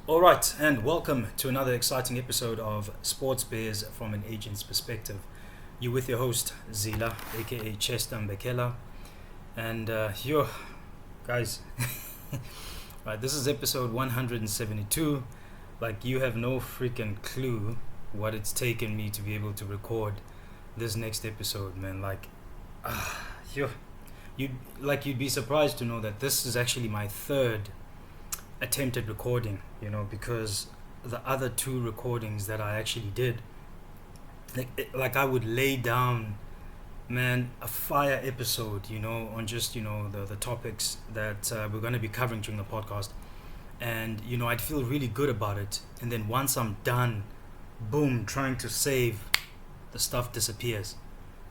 All right, and welcome to another exciting episode of Sports Bears from an Agent's Perspective. You with your host Zila, aka Chester Mbekela, and yo, guys, right, this is episode 172. Like, you have no freaking clue what it's taken me to be able to record this next episode, man. Like, yo, you'd be surprised to know that this is actually my third attempted recording, because the other two recordings that I actually did, like I would lay down, man, a fire episode, on just, the topics that we're going to be covering during the podcast. And, I'd feel really good about it. And then once I'm done, boom, trying to save, the stuff disappears,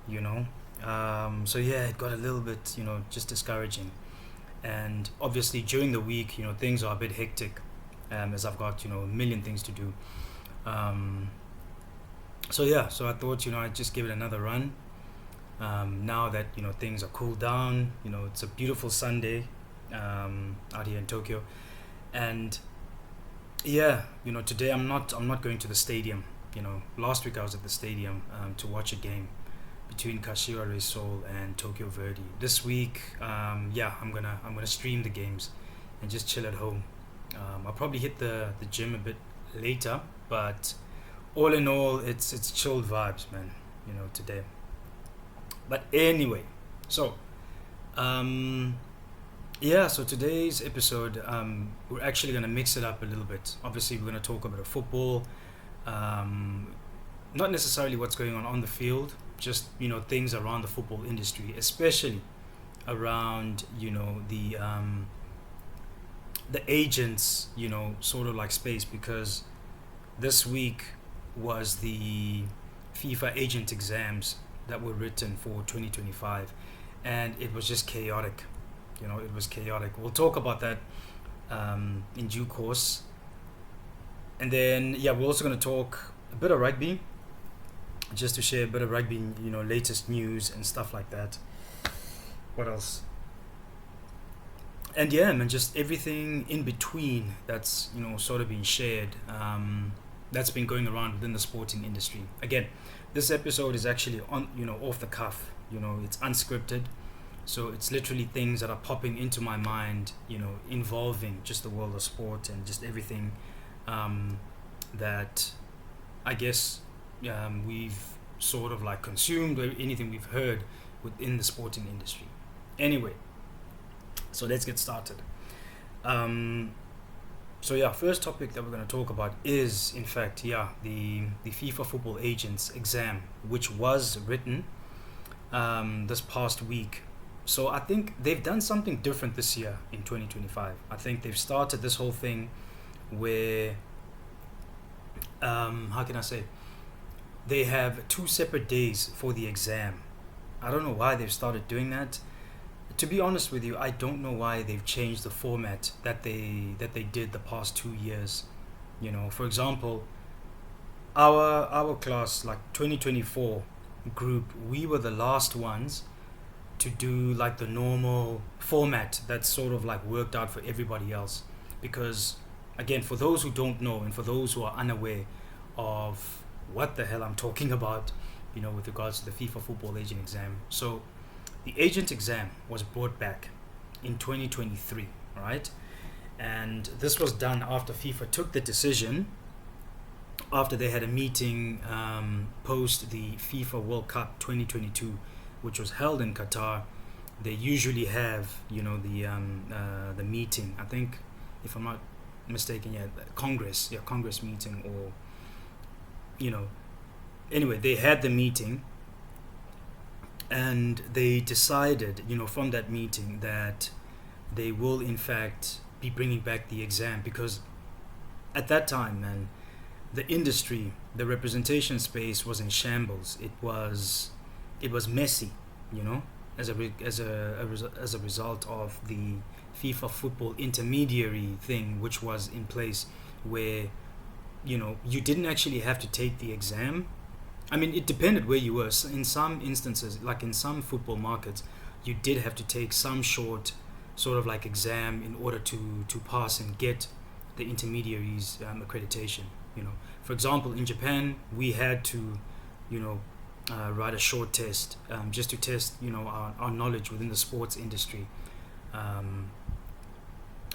So yeah, it got a little bit, just discouraging. And obviously during the week, things are a bit hectic, as I've got, a million things to do. So I thought, I'd just give it another run. Now that, things are cooled down, it's a beautiful Sunday out here in Tokyo. And yeah, today I'm not going to the stadium. Last week I was at the stadium to watch a game between Kashiwa Reysol and Tokyo Verdy. This week, I'm gonna stream the games and just chill at home. I'll probably hit the gym a bit later, but all in all, it's chilled vibes, man. Today. But anyway, so so today's episode, we're actually gonna mix it up a little bit. Obviously, we're gonna talk about football. Not necessarily what's going on the field, just things around the football industry, especially around the agents, sort of like space, because this week was the FIFA agent exams that were written for 2025, and it was just chaotic. It was chaotic. We'll talk about that in due course. And then we're also going to talk a bit of rugby, just to share a bit of rugby, latest news and stuff like that. What else? And yeah, man, just everything in between that's sort of been shared, that's been going around within the sporting industry. Again, this episode is actually on off the cuff. It's unscripted, so it's literally things that are popping into my mind, involving just the world of sport and just everything that I guess we've sort of like consumed, or anything we've heard within the sporting industry. Anyway, so let's get started. First topic that we're going to talk about is, in fact, the FIFA football agents exam, which was written this past week. So I think they've done something different this year in 2025. I think they've started this whole thing where, how can I say, they have 2 separate days for the exam. I don't know why they've started doing that. To be honest with you, I don't know why they've changed the format that they did the past 2 years. For example, our class, like 2024 group, we were the last ones to do like the normal format that's sort of like worked out for everybody else. Because again, for those who don't know and for those who are unaware of what the hell I'm talking about, with regards to the FIFA football agent exam. So the agent exam was brought back in 2023, right? And this was done after FIFA took the decision, after they had a meeting post the FIFA World Cup 2022, which was held in Qatar. They usually have, the meeting. I think, if I'm not mistaken, Congress meeting, or anyway, they had the meeting, and they decided, from that meeting, that they will in fact be bringing back the exam, because at that time, man, the industry, the representation space was in shambles. It was messy, as a result of the FIFA football intermediary thing, which was in place, where you didn't actually have to take the exam. I mean, it depended where you were. In some instances, like in some football markets, you did have to take some short sort of like exam in order to pass and get the intermediaries accreditation. For example, in Japan, we had to, you know, write a short test just to test, our knowledge within the sports industry.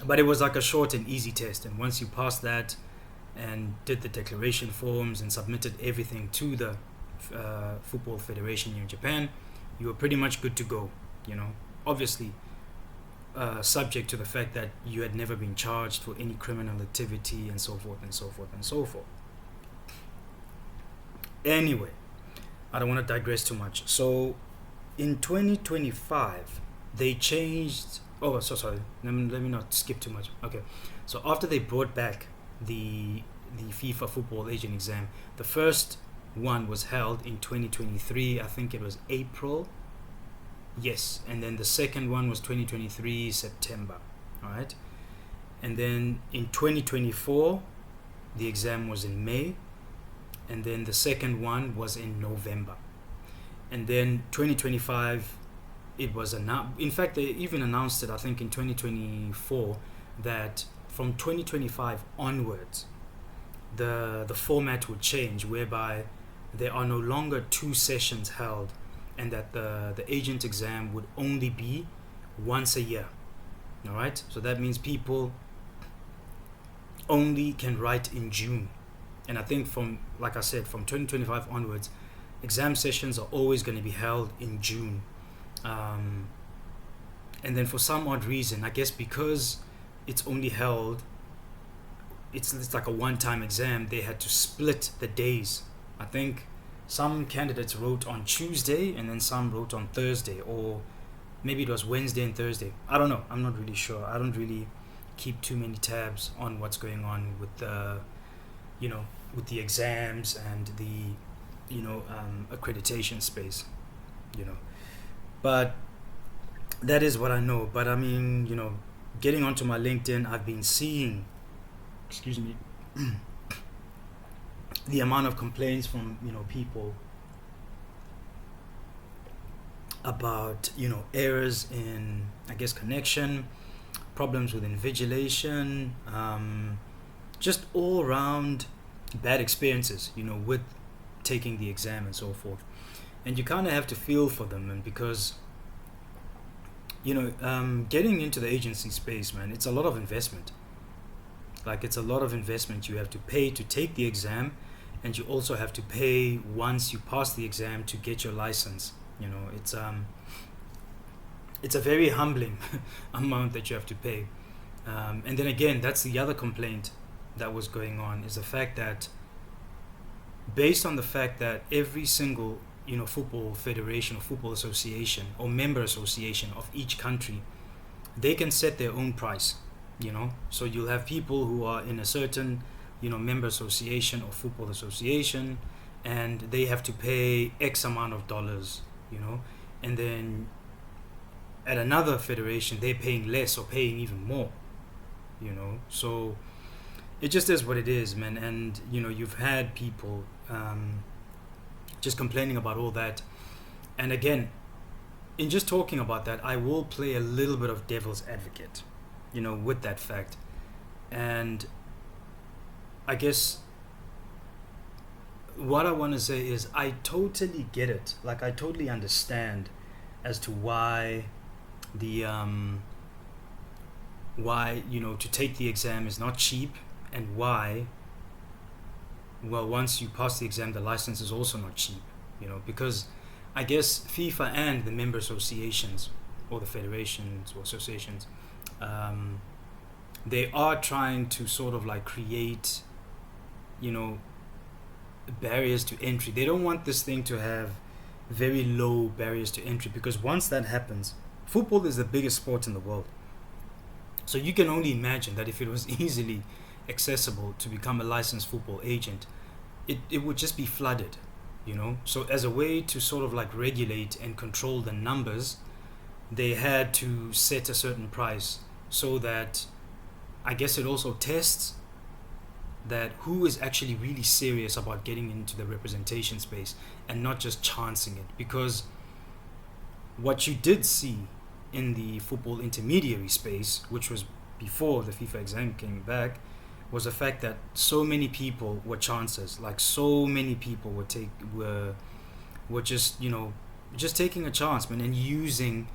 But it was like a short and easy test, and once you passed that and did the declaration forms and submitted everything to the football federation in Japan, you were pretty much good to go. Obviously, subject to the fact that you had never been charged for any criminal activity and so forth and so forth and so forth. Anyway, I don't want to digress too much. So in 2025 they changed. Oh, so sorry, let me not skip too much. Okay, so after they brought back the FIFA football agent exam, the first one was held in 2023. I think it was April. Yes, and then the second one was 2023 September. All right, and then in 2024 the exam was in May, and then the second one was in November, and then 2025 it was announced. In fact, they even announced it, I think, in 2024, that from 2025 onwards the format would change, whereby there are no longer 2 sessions held, and that the agent exam would only be once a year. All right, so that means people only can write in June. And I think like I said, from 2025 onwards, exam sessions are always going to be held in June. And then for some odd reason, I guess because it's only held, it's like a one-time exam, they had to split the days. I think some candidates wrote on Tuesday and then some wrote on Thursday, or maybe it was Wednesday and Thursday. I don't know. I'm not really sure. I don't really keep too many tabs on what's going on with the, with the exams and the, accreditation space, But that is what I know. But I mean, getting onto my LinkedIn, I've been seeing, excuse me, the amount of complaints from people about errors in, I guess, connection, problems with invigilation, just all around bad experiences with taking the exam and so forth. And you kind of have to feel for them, and because getting into the agency space, man, it's a lot of investment. Like, it's a lot of investment. You have to pay to take the exam, and you also have to pay once you pass the exam to get your license. It's a very humbling amount that you have to pay. And then again, that's the other complaint that was going on, is the fact that, based on the fact that every single football federation or football association or member association of each country, they can set their own price. So you'll have people who are in a certain member association or football association, and they have to pay X amount of dollars, and then at another federation they're paying less or paying even more, so it just is what it is, man. And you've had people just complaining about all that. And again, in just talking about that, I will play a little bit of devil's advocate with that fact. And I guess what I want to say is, I totally get it. Like, I totally understand as to why the to take the exam is not cheap, and why, well, once you pass the exam, the license is also not cheap, because I guess FIFA and the member associations, or the federations or associations, they are trying to sort of like create, barriers to entry. They don't want this thing to have very low barriers to entry, because once that happens, football is the biggest sport in the world. So you can only imagine that if it was easily accessible to become a licensed football agent, it would just be flooded, So as a way to sort of like regulate and control the numbers, they had to set a certain price, so that, I guess, it also tests that who is actually really serious about getting into the representation space and not just chancing it. Because what you did see in the football intermediary space, which was before the FIFA exam came back, was the fact that so many people were chancers. Like so many people were just just taking a chance, man, and using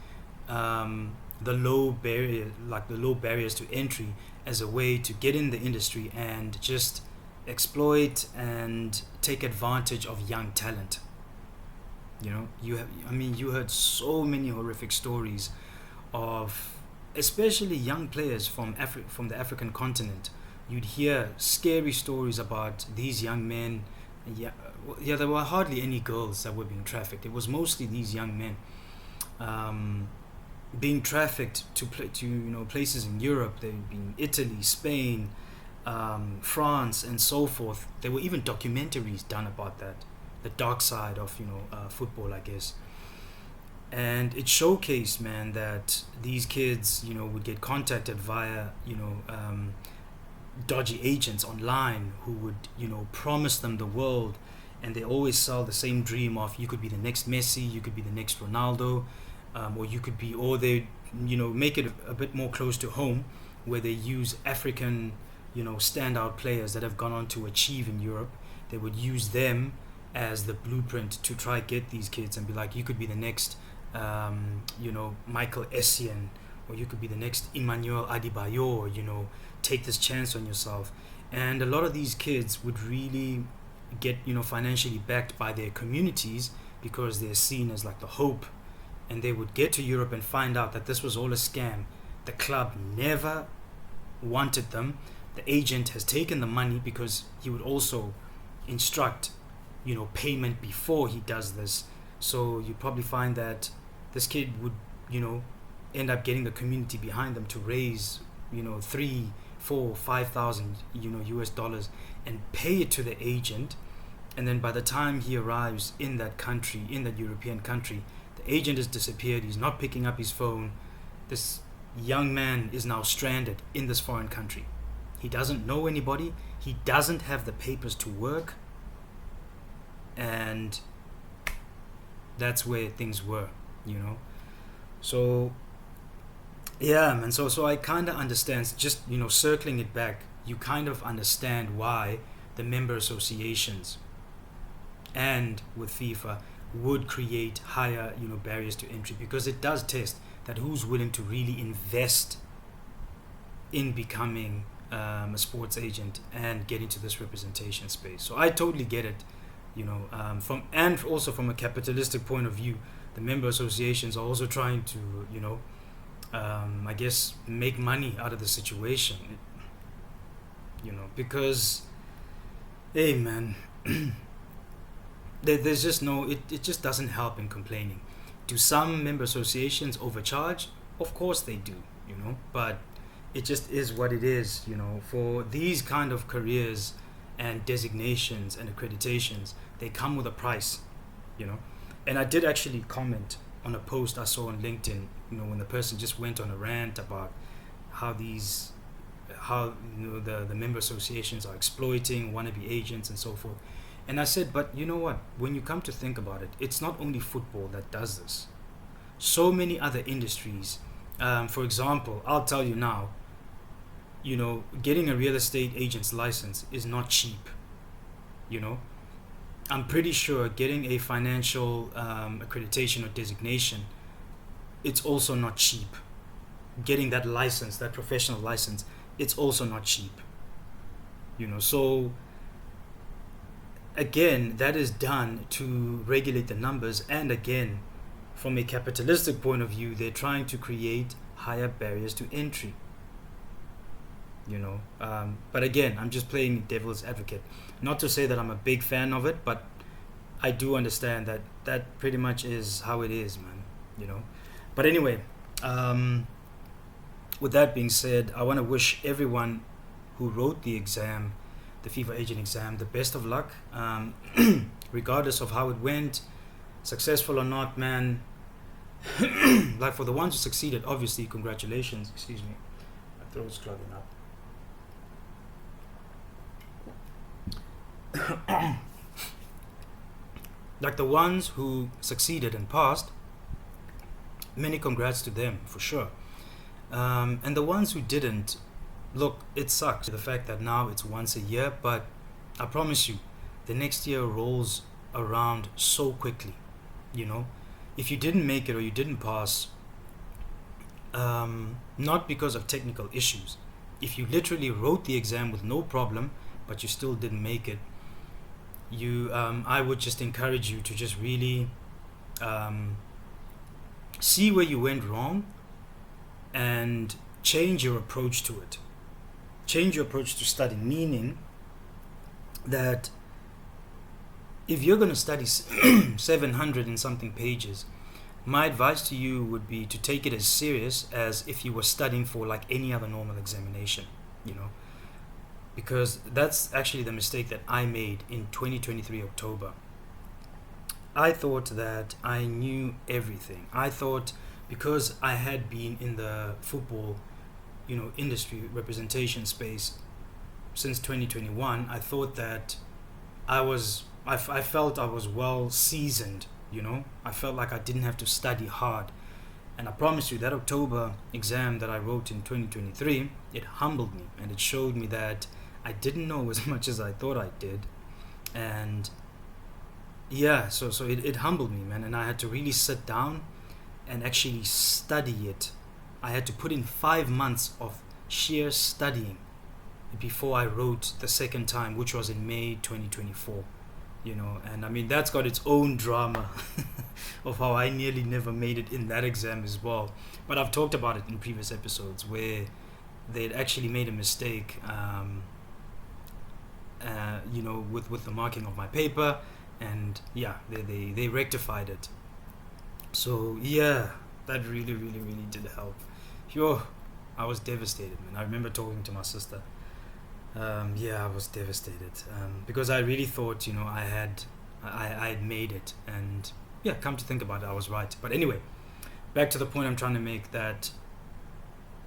the low barriers to entry as a way to get in the industry and just exploit and take advantage of young talent. You heard so many horrific stories of especially young players from the African continent. You'd hear scary stories about these young men. Yeah, there were hardly any girls that were being trafficked. It was mostly these young men being trafficked to places in Europe. They've been Italy, Spain, France, and so forth. There were even documentaries done about that, the dark side of football, I guess. And it showcased, man, that these kids would get contacted via dodgy agents online who would promise them the world, and they always sell the same dream of you could be the next Messi, you could be the next Ronaldo, or they make it a bit more close to home, where they use African standout players that have gone on to achieve in Europe. They would use them as the blueprint to try get these kids and be like, you could be the next Michael Essien, or you could be the next Emmanuel Adebayor. Take this chance on yourself. And a lot of these kids would really get financially backed by their communities because they're seen as like the hope. And they would get to Europe and find out that this was all a scam. The club never wanted them. The agent has taken the money because he would also instruct payment before he does this. So you probably find that this kid would end up getting the community behind them to raise 3, 4, 5,000 US dollars and pay it to the agent. And then by the time he arrives in that country, in that European country, the agent has disappeared. He's not picking up his phone. This young man is now stranded in this foreign country. He doesn't know anybody. He doesn't have the papers to work. And that's where things were. So yeah, man. So I kind of understand. Just circling it back, you kind of understand why the member associations and with FIFA would create higher barriers to entry, because it does test that who's willing to really invest in becoming a sports agent and get into this representation space. So I totally get it. And also from a capitalistic point of view, the member associations are also trying to I guess make money out of the situation, because hey, man, there's just it just doesn't help in complaining. Do some member associations overcharge? Of course they do, but it just is what it is. For these kind of careers and designations and accreditations, they come with a price. And I did actually comment on a post I saw on LinkedIn, when the person just went on a rant about how the member associations are exploiting wannabe agents and so forth. And I said, but you know what? When you come to think about it, it's not only football that does this. So many other industries. For example, I'll tell you now, getting a real estate agent's license is not cheap. I'm pretty sure getting a financial accreditation or designation, it's also not cheap. Getting that license, that professional license, it's also not cheap. So again, that is done to regulate the numbers, and again, from a capitalistic point of view, they're trying to create higher barriers to entry. But again, I'm just playing devil's advocate. Not to say that I'm a big fan of it, but I do understand that pretty much is how it is, man. But anyway, with that being said, I want to wish everyone who wrote the exam, the FIFA agent exam, the best of luck, regardless of how it went, successful or not, man. Like for the ones who succeeded, obviously, congratulations. Excuse me, my throat's clogging up. Like the ones who succeeded and passed, many congrats to them for sure. And the ones who didn't, Look, it sucks the fact that now it's once a year, but I promise you, the next year rolls around so quickly. You know, if you didn't make it or you didn't pass, not because of technical issues, if you literally wrote the exam with no problem, but you still didn't make it, I would just encourage you to just really um, see where you went wrong and change your approach to it. Change your approach to study, meaning that if you're going to study 700 and something pages, my advice to you would be to take it as serious as if you were studying for like any other normal examination, you know, because that's actually the mistake that I made in 2023 October. I thought that I knew everything. I thought because I had been in the football, industry representation space since 2021, I thought that I felt I was well seasoned, I felt like I didn't have to study hard. And I promise you that October exam that I wrote in 2023, it humbled me and it showed me that I didn't know as much as I thought I did. And yeah, so it humbled me, man, and I had to really sit down and actually study it. I had to put in 5 months of sheer studying before I wrote the second time, which was in May 2024. And I mean, that's got its own drama of how I nearly never made it in that exam as well. But I've talked about it in previous episodes where they'd actually made a mistake, with the marking of my paper, and yeah, they rectified it. So yeah, that really, really, really did help. Yo, I was devastated, man. I remember talking to my sister. Yeah, I was devastated because I really thought, I had made it, and yeah, come to think about it, I was right. But anyway, back to the point I'm trying to make, that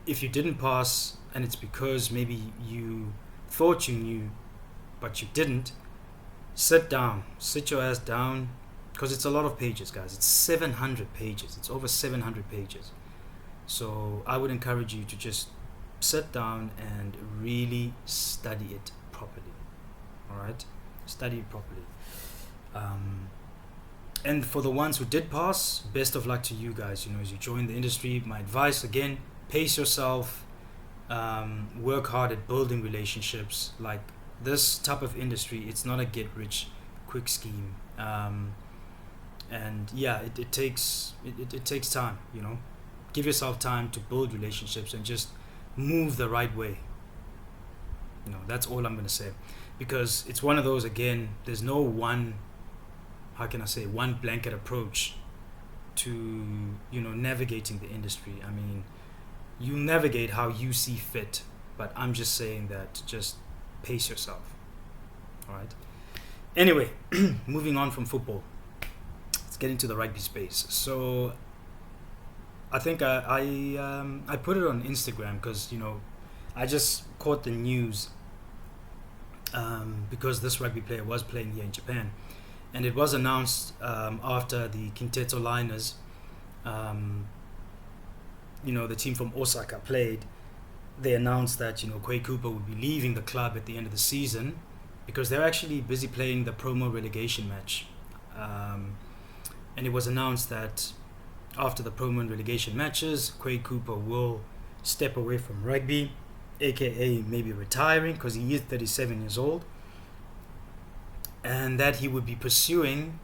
if you didn't pass, and it's because maybe you thought you knew, but you didn't, sit your ass down, because it's a lot of pages, guys. It's 700 pages. It's over 700 pages. So I would encourage you to just sit down and really study it properly. All right, study it properly. And for the ones who did pass, best of luck to you guys. As you join the industry, my advice again: pace yourself. Work hard at building relationships. Like, this type of industry, it's not a get rich quick scheme. And yeah, it takes time. Give yourself time to build relationships and just move the right way. That's all I'm going to say, because it's one of those, again, there's no one, how can I say, one blanket approach to navigating the industry. I mean, you navigate how you see fit, but I'm just saying that just pace yourself. All right, anyway, moving on from football, let's get into the rugby space. So I think I put it on Instagram because I just caught the news, because this rugby player was playing here in Japan, and it was announced after the Quinteto Liners, the team from Osaka played. They announced that Quay Cooper would be leaving the club at the end of the season because they're actually busy playing the promo relegation match, and it was announced that after the promo and relegation matches, Quay Cooper will step away from rugby, aka maybe retiring, because he is 37 years old, and that he would be pursuing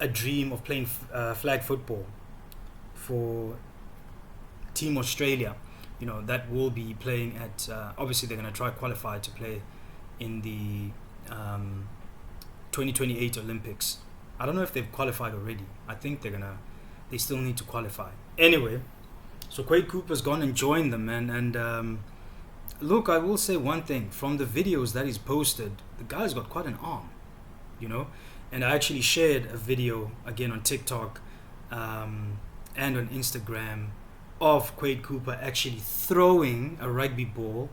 a dream of playing flag football for Team Australia. That will be playing at, obviously they're going to try qualify to play in the 2028 Olympics. I don't know if they've qualified already. I think they still need to qualify. Anyway, so Quay Cooper's gone and joined them, man. And look, I will say one thing. From the videos that he's posted, the guy's got quite an arm, And I actually shared a video, again, on TikTok and on Instagram, of Quay Cooper actually throwing a rugby ball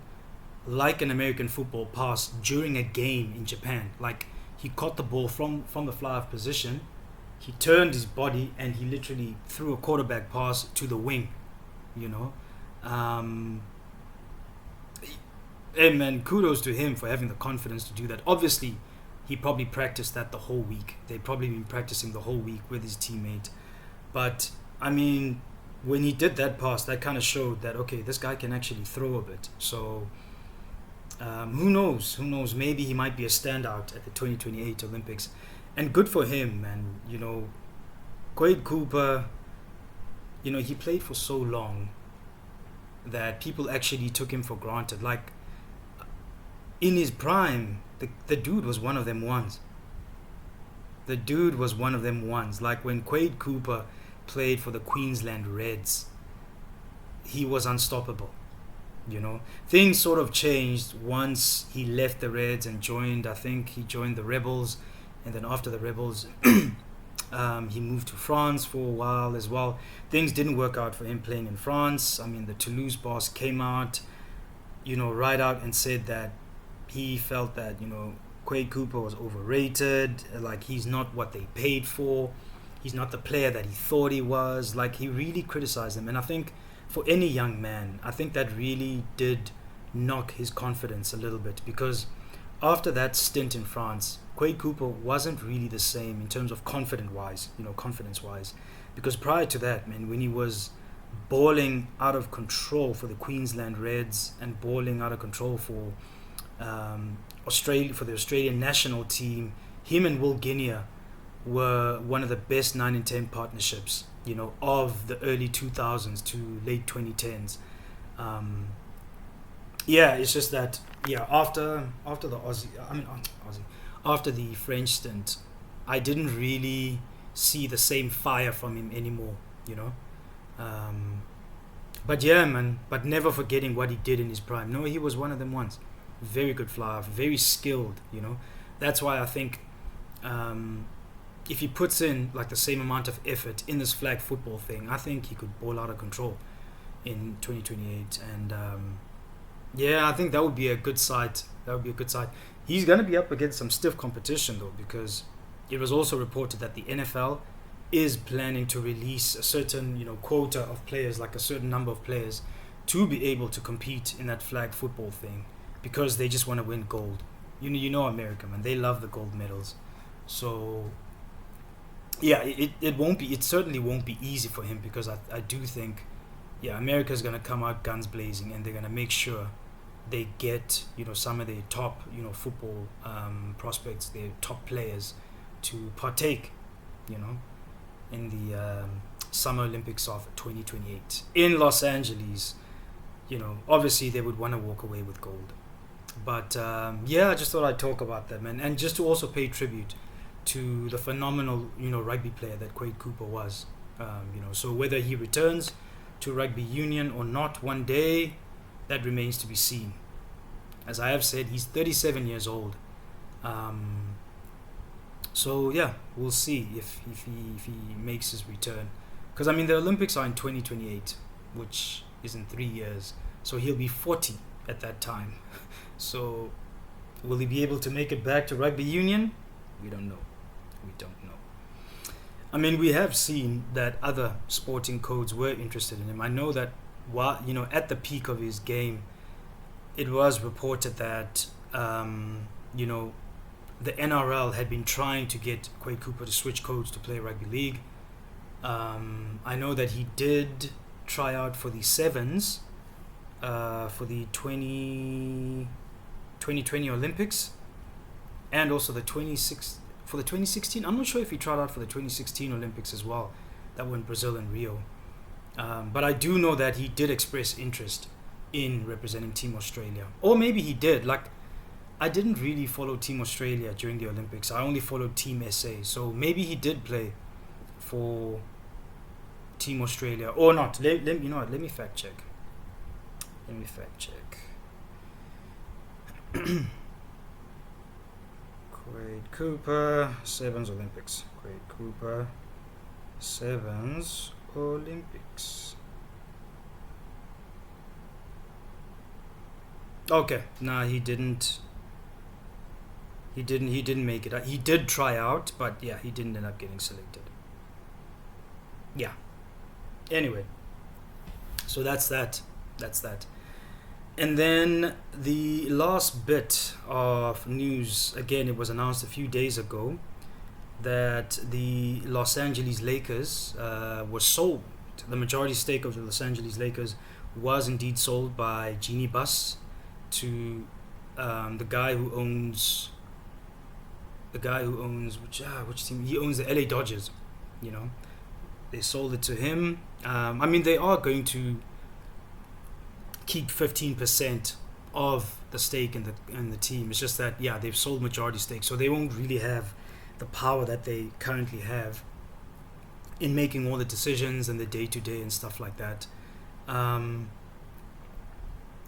like an American football pass during a game in Japan. Like, he caught the ball from the fly-off position, he turned his body, and he literally threw a quarterback pass to the wing. Hey man, kudos to him for having the confidence to do that. Obviously, he probably practiced that the whole week. They've probably been practicing the whole week with his teammate. But I mean, when he did that pass, that kind of showed that okay, this guy can actually throw a bit. So who knows? Who knows? Maybe he might be a standout at the 2028 Olympics, and good for him. And Quade Cooper, he played for so long that people actually took him for granted. Like in his prime, the dude was one of them ones. The dude was one of them ones. Like when Quade Cooper played for the Queensland Reds, he was unstoppable. Things sort of changed once he left the Reds and I think he joined the Rebels, and then after the Rebels he moved to France for a while as well. Things didn't work out for him playing in France. I mean, the Toulouse boss came out right out and said that he felt that Quade Cooper was overrated, like he's not what they paid for, he's not the player that he thought he was. Like he really criticized him, and I think for any young man, I think that really did knock his confidence a little bit, because after that stint in France, Quade Cooper wasn't really the same in terms of confidence-wise, because prior to that, man, when he was balling out of control for the Queensland Reds and balling out of control for the Australian national team, him and Will Guinea were one of the best 9 and 10 partnerships of the early 2000s to late 2010s. It's just that after the French stint, I didn't really see the same fire from him anymore. But yeah, man. But never forgetting what he did in his prime. No, he was one of them ones. Very good flyer, very skilled. That's why I think if he puts in like the same amount of effort in this flag football thing, I think he could ball out of control in 2028. And I think that would be a good sight. He's going to be up against some stiff competition though, because it was also reported that the NFL is planning to release a certain quota of players, like a certain number of players, to be able to compete in that flag football thing, because they just want to win gold. America, man, they love the gold medals. So it certainly won't be easy for him, because I do think America's going to come out guns blazing, and they're going to make sure they get some of their top football prospects, their top players, to partake in the Summer Olympics of 2028 in Los Angeles. Obviously they would want to walk away with gold. But I just thought I'd talk about that, man, and just to also pay tribute to the phenomenal rugby player that Quade Cooper was. So whether he returns to rugby union or not one day, that remains to be seen. As I have said, he's 37 years old. We'll see if he makes his return. Because the Olympics are in 2028, which is in 3 years. So he'll be 40 at that time. So will he be able to make it back to rugby union? We don't know. We have seen that other sporting codes were interested in him. I know that while at the peak of his game, it was reported that the NRL had been trying to get Quade Cooper to switch codes to play rugby league. I know that he did try out for the Sevens for the 2020 Olympics, and also the 2016. I'm not sure if he tried out for the 2016 Olympics as well, that were in Brazil and Rio. But I do know that he did express interest in representing Team Australia. Or maybe he did. Like, I didn't really follow Team Australia during the Olympics. I only followed Team SA. So maybe he did play for Team Australia or not. Let me fact check. Quade Cooper, Sevens Olympics. Quade Cooper, Sevens Olympics. Okay, nah, he didn't make it. He did try out, but yeah, he didn't end up getting selected. Yeah. Anyway, so that's that. And then the last bit of news, again, it was announced a few days ago that the Los Angeles Lakers were sold. The majority stake of the Los Angeles Lakers was indeed sold by Genie Bus to the guy who owns which team? He owns the LA Dodgers. You know, they sold it to him. I mean, they are going to keep 15% of the stake in the team. It's just that, yeah, they've sold majority stake, so they won't really have the power that they currently have in making all the decisions and the day-to-day and stuff like that.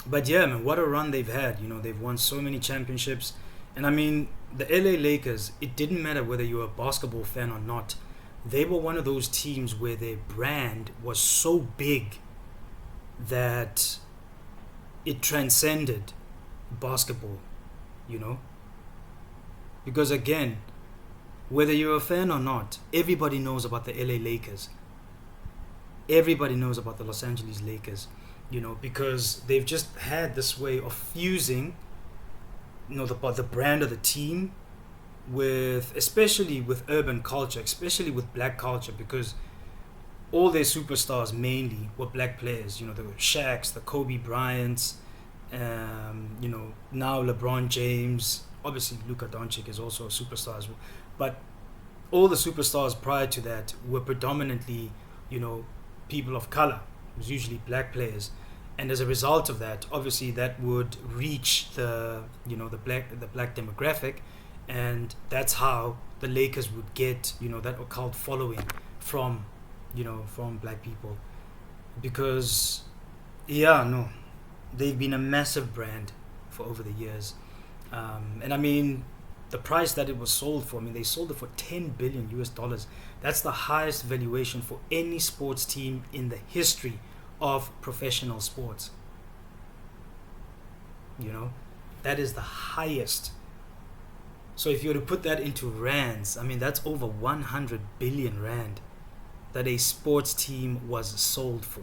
But yeah, man, what a run they've had. You know, they've won so many championships. And I mean, the LA Lakers, it didn't matter whether you were a basketball fan or not. They were one of those teams where their brand was so big that it transcended basketball, you know? Because again, whether you're a fan or not, everybody knows about the LA Lakers. Everybody knows about the Los Angeles Lakers, you know, because they've just had this way of fusing, you know, the brand of the team with, especially with urban culture, especially with black culture, because all their superstars mainly were black players. You know, the Shaqs, the Kobe Bryants, you know, now LeBron James. Obviously, Luka Doncic is also a superstar as well. But all the superstars prior to that were predominantly, you know, people of color. It was usually black players. And as a result of that, obviously that would reach the, you know, the black demographic. And that's how the Lakers would get, you know, that occult following from, you know, from black people. Because, yeah, no, they've been a massive brand for over the years. And I mean, the price that it was sold for, I mean, they sold it for $10 billion US. That's the highest valuation for any sports team in the history of professional sports. You know, that is the highest. So if you were to put that into rands, I mean, that's over 100 billion rand that a sports team was sold for.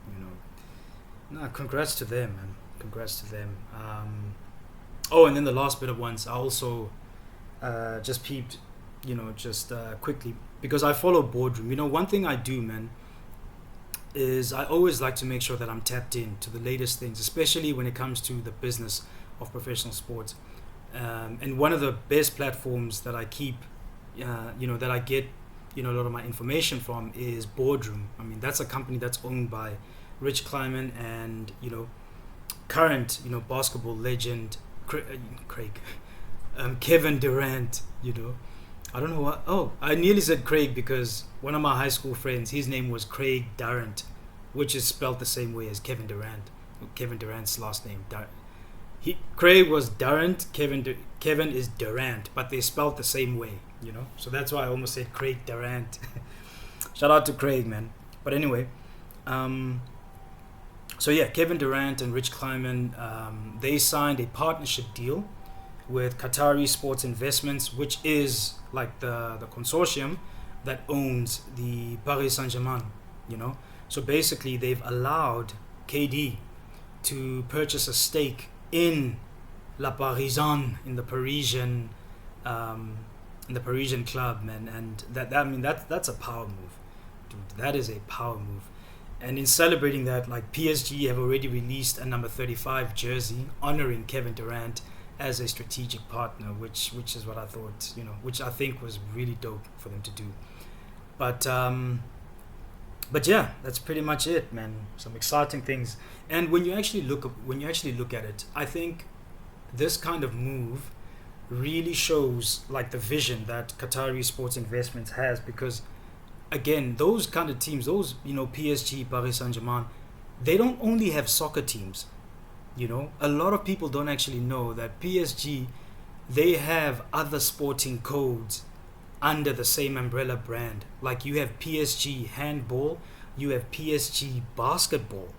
You know, no, congrats to them, man. Congrats to them. Oh, and then the last bit of ones, I also just peeped, you know, just quickly, because I follow Boardroom. You know, one thing I do, man, is I always like to make sure that I'm tapped in to the latest things, especially when it comes to the business of professional sports. And one of the best platforms that I keep, you know, that I get, you know, a lot of my information from is Boardroom. I mean, that's a company that's owned by Rich Kleiman and, you know, current, you know, basketball legend Kevin Durant. You know, I don't know what. Oh, I nearly said Craig because one of my high school friends, his name was Craig Durant, which is spelled the same way as Kevin Durant. Kevin Durant's last name. Craig was Durant. Kevin is Durant, but they spelled the same way. You know, so that's why I almost said Craig Durant. Shout out to Craig, man. But anyway, so yeah, Kevin Durant and Rich Kleiman, they signed a partnership deal with Qatari Sports Investments, which is like the consortium that owns the Paris Saint-Germain, you know. So basically they've allowed KD to purchase a stake in La Parisien, in the Parisian club, man. And that I mean, that's a power move, dude. That is a power move. And in celebrating that, like, PSG have already released a number 35 jersey honoring Kevin Durant as a strategic partner, which is what I thought, you know, which I think was really dope for them to do. But yeah, that's pretty much it, man. Some exciting things. And when you actually look at it, I think this kind of move really shows like the vision that Qatari Sports Investments has, because again, those kind of teams, those, you know, PSG, Paris Saint-Germain, they don't only have soccer teams. You know, a lot of people don't actually know that PSG, they have other sporting codes under the same umbrella brand. Like you have PSG handball, you have PSG basketball.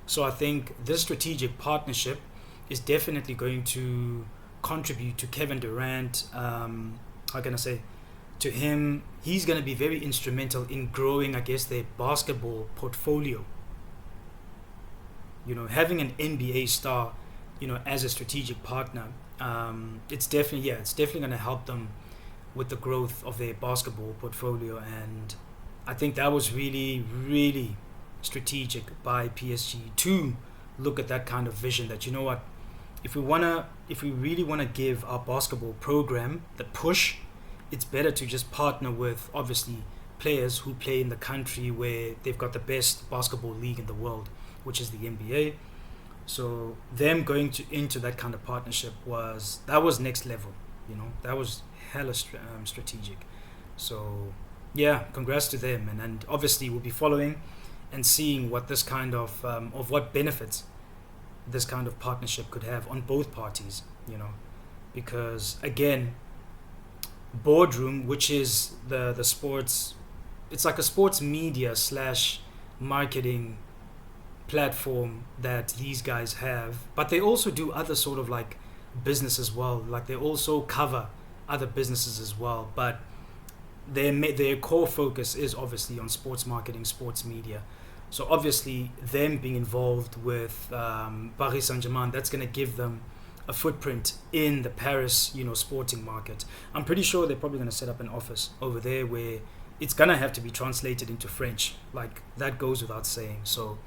So I think this strategic partnership is definitely going to contribute to Kevin Durant. How can I say? To him, he's going to be very instrumental in growing, I guess, their basketball portfolio. having an NBA star, as a strategic partner, it's definitely going to help them with the growth of their basketball portfolio. And I think that was really, really strategic by PSG to look at that kind of vision. That, what, if we really wanna give our basketball program the push, it's better to just partner with, obviously, players who play in the country where they've got the best basketball league in the world, which is the NBA. So them going into that kind of partnership was next level. That was hella strategic. So yeah, congrats to them, and obviously we'll be following and seeing what this kind of what benefits this kind of partnership could have on both parties. Because again, Boardroom, which is the sports, it's like a sports media slash marketing platform that these guys have, but they also do other sort of like business as well. Like they also cover other businesses as well, but their core focus is obviously on sports marketing, sports media. So obviously them being involved with Paris Saint-Germain, that's going to give them a footprint in the Paris, sporting market. I'm pretty sure they're probably going to set up an office over there where it's going to have to be translated into French. Like that goes without saying. So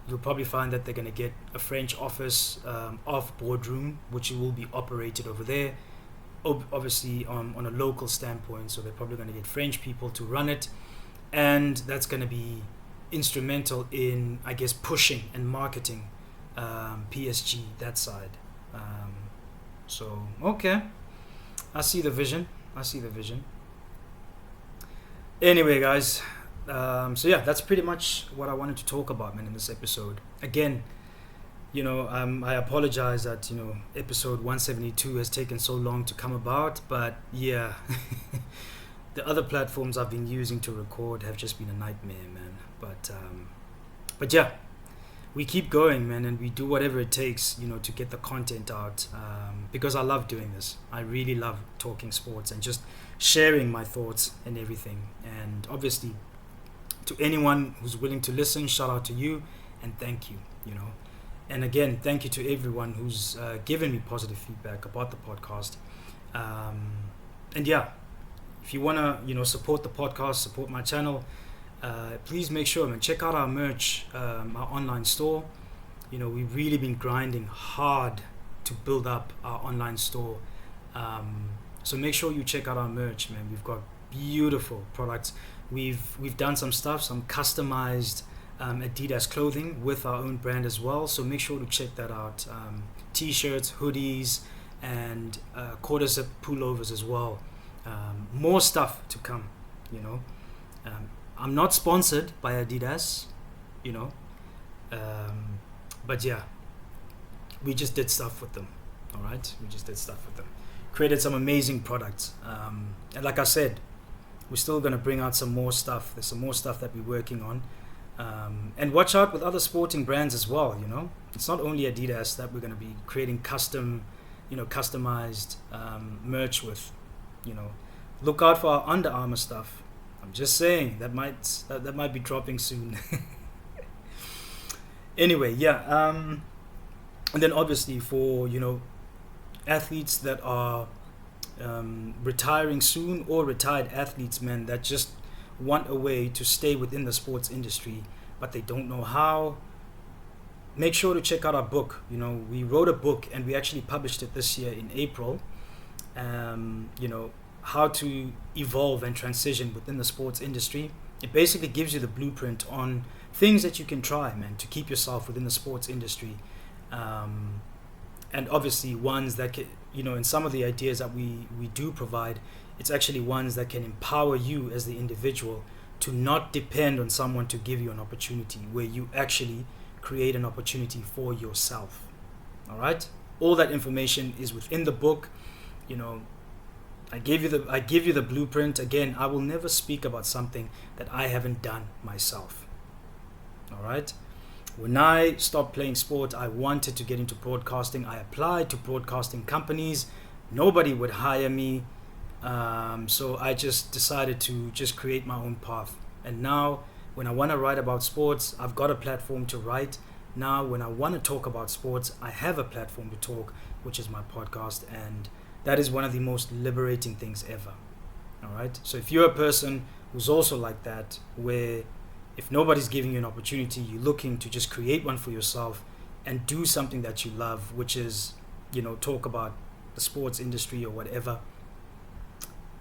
you'll probably find that they're going to get a French office of Boardroom, which will be operated over there, obviously on a local standpoint. So they're probably going to get French people to run it, and that's going to be instrumental in, I guess, pushing and marketing PSG, that side. So okay, I see the vision. Anyway, guys, so yeah, that's pretty much what I wanted to talk about, man, in this episode. Again, I apologize that episode 172 has taken so long to come about, but yeah, the other platforms I've been using to record have just been a nightmare, man. But yeah, we keep going, man, and we do whatever it takes, to get the content out, because I love doing this. I really love talking sports and just sharing my thoughts and everything. And obviously, to anyone who's willing to listen, shout out to you and thank you. And again, thank you to everyone who's given me positive feedback about the podcast. And yeah, if you wanna support the podcast, support my channel, please make sure, man, check out our merch, our online store. We've really been grinding hard to build up our online store. So make sure you check out our merch, man. We've got beautiful products. We've done some stuff, some customized Adidas clothing with our own brand as well. So make sure to check that out. T-shirts, hoodies, and quarter zip pullovers as well. More stuff to come. I'm not sponsored by Adidas, but yeah, we just did stuff with them. All right, we just did stuff with them. Created some amazing products, and like I said, we're still gonna bring out some more stuff. There's some more stuff that we're working on, and watch out with other sporting brands as well. It's not only Adidas that we're gonna be creating customized merch with. Look out for our Under Armour stuff. I'm just saying that might be dropping soon. Anyway, yeah, and then obviously for athletes that are retiring soon, or retired athletes, man, that just want a way to stay within the sports industry but they don't know how, make sure to check out our book. We wrote a book and we actually published it this year in April. How to evolve and transition within the sports industry. It basically gives you the blueprint on things that you can try, man, to keep yourself within the sports industry. And obviously ones that can, in some of the ideas that we do provide, it's actually ones that can empower you as the individual to not depend on someone to give you an opportunity, where you actually create an opportunity for yourself. All right? All that information is within the book. I give you the blueprint. Again, I will never speak about something that I haven't done myself. All right? When I stopped playing sport, I wanted to get into broadcasting. I applied to broadcasting companies. Nobody would hire me. So I just decided to just create my own path. And now, when I want to write about sports, I've got a platform to write. Now, when I want to talk about sports, I have a platform to talk, which is my podcast, and that is one of the most liberating things ever. All right. So if you're a person who's also like that, where if nobody's giving you an opportunity, you're looking to just create one for yourself and do something that you love, which is, talk about the sports industry or whatever,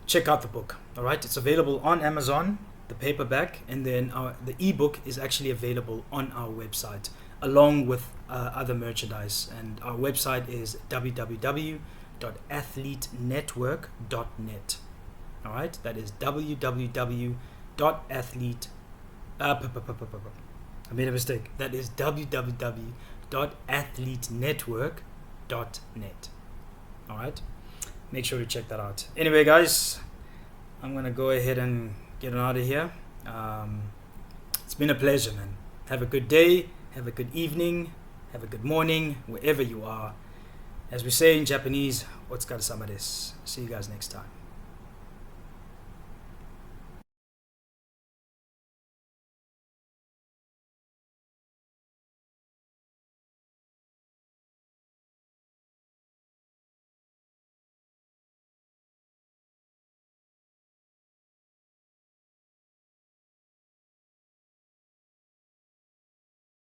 check out the book. All right. It's available on Amazon, the paperback, and then the ebook is actually available on our website along with other merchandise. And our website is www.athletenetwork.net. All right, that is www.athlete. I made a mistake. That is www.athletenetwork.net. All right, make sure to check that out. Anyway, guys, I'm gonna go ahead and get on out of here. It's been a pleasure, man. Have a good day. Have a good evening. Have a good morning, wherever you are. As we say in Japanese, otsukaresama desu. See you guys next time.